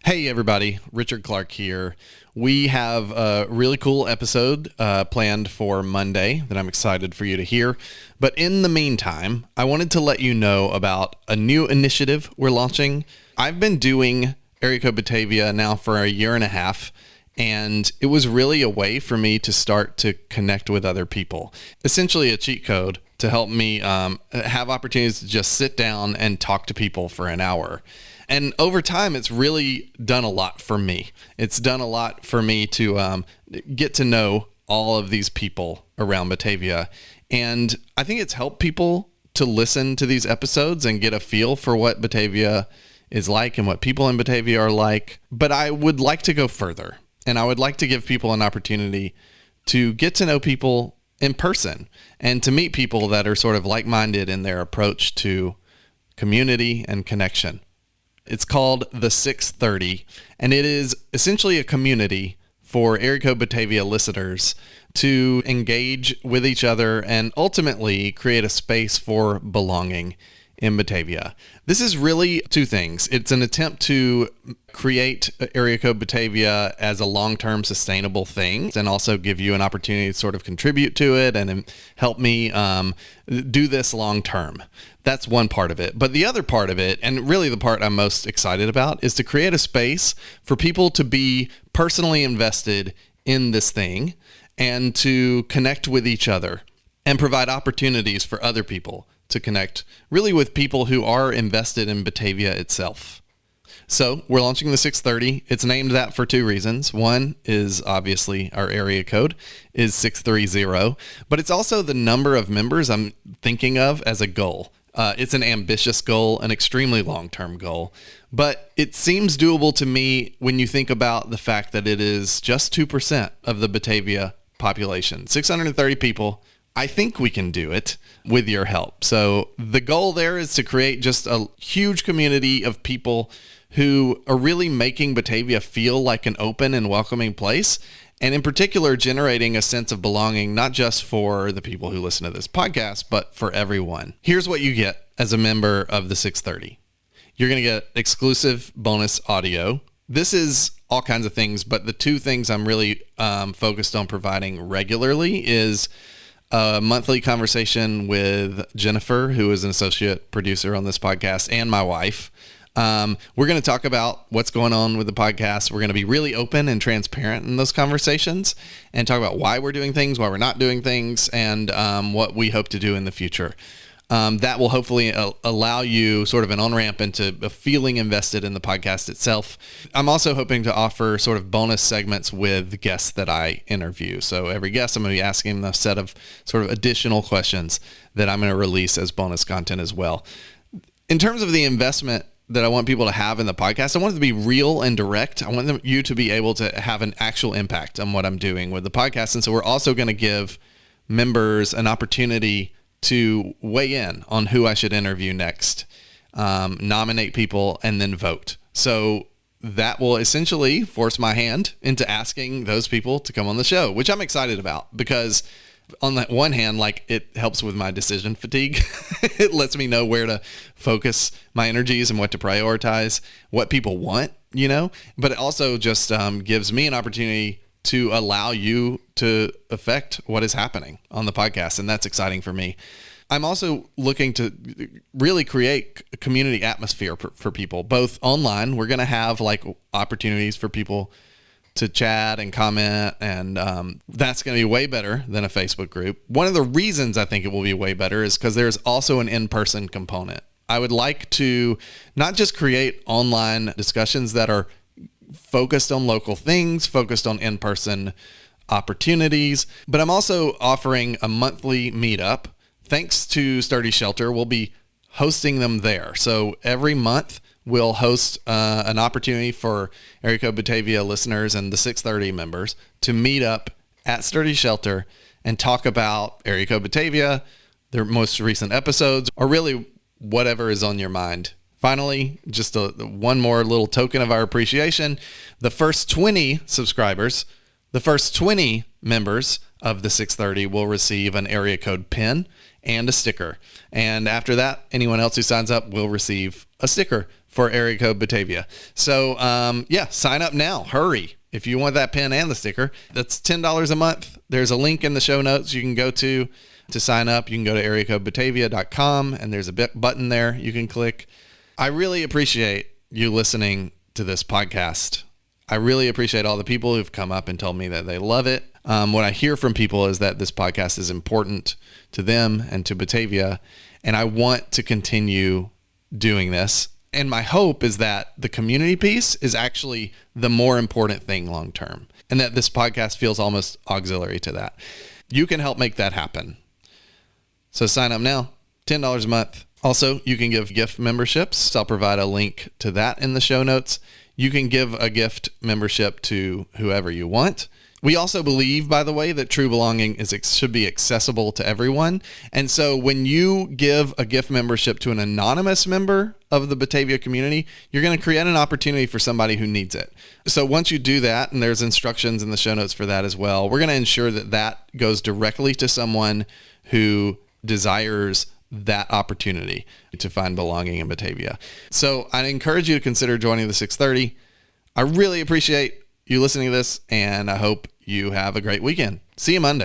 Hey everybody, Richard Clark here. We have a really cool episode planned for Monday that I'm excited for you to hear. But in the meantime, I wanted to let you know about a new initiative we're launching. I've been doing Area Code Batavia now for a year and a half, and it was really a way for me to start to connect with other people. Essentially a cheat code to help me have opportunities to just sit down and talk to people for an hour. And over time, it's really done a lot for me. It's done a lot for me to get to know all of these people around Batavia. And I think it's helped people to listen to these episodes and get a feel for what Batavia is like and what people in Batavia are like. But I would like to go further. And I would like to give people an opportunity to get to know people in person and to meet people that are sort of like-minded in their approach to community and connection. It's called the 630, and it is essentially a community for Area Code Batavia listeners to engage with each other and ultimately create a space for belonging in Batavia. This is really two things. It's an attempt to create Area Code Batavia as a long-term sustainable thing and also give you an opportunity to sort of contribute to it and help me do this long-term. That's one part of it. But the other part of it, and really the part I'm most excited about, is to create a space for people to be personally invested in this thing and to connect with each other and provide opportunities for other people to connect really with people who are invested in Batavia itself. So we're launching the 630. It's named that for two reasons. One is obviously our area code is 630, but it's also the number of members I'm thinking of as a goal. It's an ambitious goal, an extremely long-term goal, but it seems doable to me when you think about the fact that it is just 2% of the Batavia population, 630 people. I think we can do it with your help. So the goal there is to create just a huge community of people who are really making Batavia feel like an open and welcoming place. And in particular, generating a sense of belonging, not just for the people who listen to this podcast, but for everyone. Here's what you get as a member of the 630. You're going to get exclusive bonus audio. This is all kinds of things, but the two things I'm really focused on providing regularly is a monthly conversation with Jennifer, who is an associate producer on this podcast, and my wife. We're going to talk about what's going on with the podcast. We're going to be really open and transparent in those conversations and talk about why we're doing things, why we're not doing things, and what we hope to do in the future. That will hopefully allow you sort of an on-ramp into feeling invested in the podcast itself. I'm also hoping to offer sort of bonus segments with guests that I interview. So every guest, I'm going to be asking them a set of sort of additional questions that I'm going to release as bonus content as well. In terms of the investment that I want people to have in the podcast, I want it to be real and direct. I want you to be able to have an actual impact on what I'm doing with the podcast. And so we're also going to give members an opportunity to weigh in on who I should interview next, nominate people, and then vote. So that will essentially force my hand into asking those people to come on the show, which I'm excited about because on that one hand, like it helps with my decision fatigue. It lets me know where to focus my energies and what to prioritize, what people want, but it also just gives me an opportunity to allow you to affect what is happening on the podcast. And that's exciting for me. I'm also looking to really create a community atmosphere for people, both online. We're going to have like opportunities for people to chat and comment, and that's going to be way better than a Facebook group. One of the reasons I think it will be way better is because there's also an in-person component. I would like to not just create online discussions that are focused on local things, focused on in-person opportunities, but I'm also offering a monthly meetup. Thanks to Sturdy Shelter, we'll be hosting them there. So every month we'll host an opportunity for Area Code Batavia listeners and the 630 members to meet up at Sturdy Shelter and talk about Area Code Batavia, their most recent episodes, or really whatever is on your mind. Finally, just one more little token of our appreciation. The first 20 subscribers, the first 20 members of the 630 will receive an area code pin and a sticker. And after that, anyone else who signs up will receive a sticker for area code Batavia. So sign up now. Hurry. If you want that pin and the sticker, that's $10 a month. There's a link in the show notes you can go to sign up. You can go to areacodebatavia.com and there's a button there you can click. I really appreciate you listening to this podcast. I really appreciate all the people who've come up and told me that they love it. What I hear from people is that this podcast is important to them and to Batavia, and I want to continue doing this. And my hope is that the community piece is actually the more important thing long term, and that this podcast feels almost auxiliary to that. You can help make that happen. So sign up now, $10 a month. Also, you can give gift memberships. I'll provide a link to that in the show notes. You can give a gift membership to whoever you want. We also believe, by the way, that true belonging should be accessible to everyone. And so when you give a gift membership to an anonymous member of the Batavia community, you're going to create an opportunity for somebody who needs it. So once you do that, and there's instructions in the show notes for that as well, we're going to ensure that that goes directly to someone who desires that opportunity to find belonging in Batavia. So I encourage you to consider joining the 630. I really appreciate you listening to this, and I hope you have a great weekend. See you Monday.